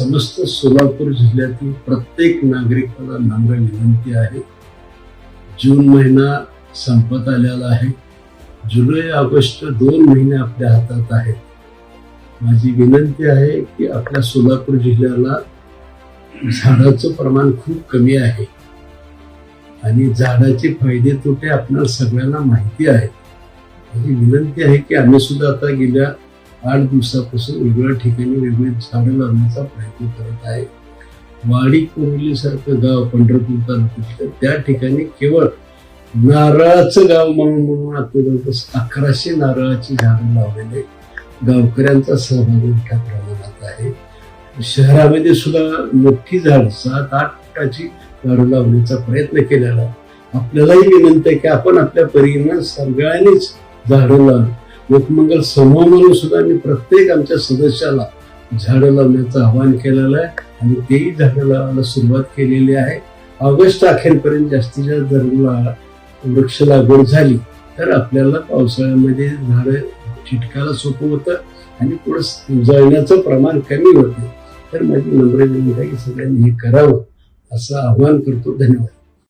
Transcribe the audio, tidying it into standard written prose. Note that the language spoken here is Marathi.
समस्त सोलापूर जिल्ह्यातील प्रत्येक नागरिकाला नम्र विनंती आहे. जून महिना संपत आलेला आहे. जुलै ऑगस्ट 2 महिने आपल्या हातात आहेत. माझी विनंती आहे की आपल्या सोलापूर जिल्ह्याला झाडाचं प्रमाण खूप कमी आहे आणि झाडाचे फायदे तोटे आपल्याला सगळ्यांना माहिती आहे. माझी विनंती आहे की आम्ही सुद्धा आता गेल्या 8 दिवसापासून वेगवेगळ्या ठिकाणी वेगवेगळी झाडं लावण्याचा प्रयत्न करत आहे. वाडी कोरोली सारखं गाव पंढरपूर तालुक्यात त्या ठिकाणी केवळ नारळाचं गाव म्हणून आता जवळपास 1100 नारळाची झाडं लावलेले गावकऱ्यांचा सहभाग मोठ्या प्रमाणात आहे. शहरामध्ये सुद्धा मोठी झाड 7-8 फुटाची झाडं लावण्याचा प्रयत्न केलेला आहे. आपल्यालाही विनंती आहे की आपण आपल्या परीनं सगळ्यांनीच झाडं लावून लोकमंगल समूह म्हणून सुद्धा मी प्रत्येक आमच्या सदस्याला झाडं लावण्याचं आवाहन केलेलं आहे आणि तेही झाडं लावायला सुरुवात केलेली आहे. ऑगस्ट अखेरपर्यंत जास्तीत जास्त जर वृक्ष लागवड झाली तर आपल्याला पावसाळ्यामध्ये झाडं चिटकायला सोपं होतं आणि पुढे जळण्याचं प्रमाण कमी होते. तर माझी नम्र विनंती आहे की सगळ्यांनी हे करावं असं आवाहन करतो. धन्यवाद.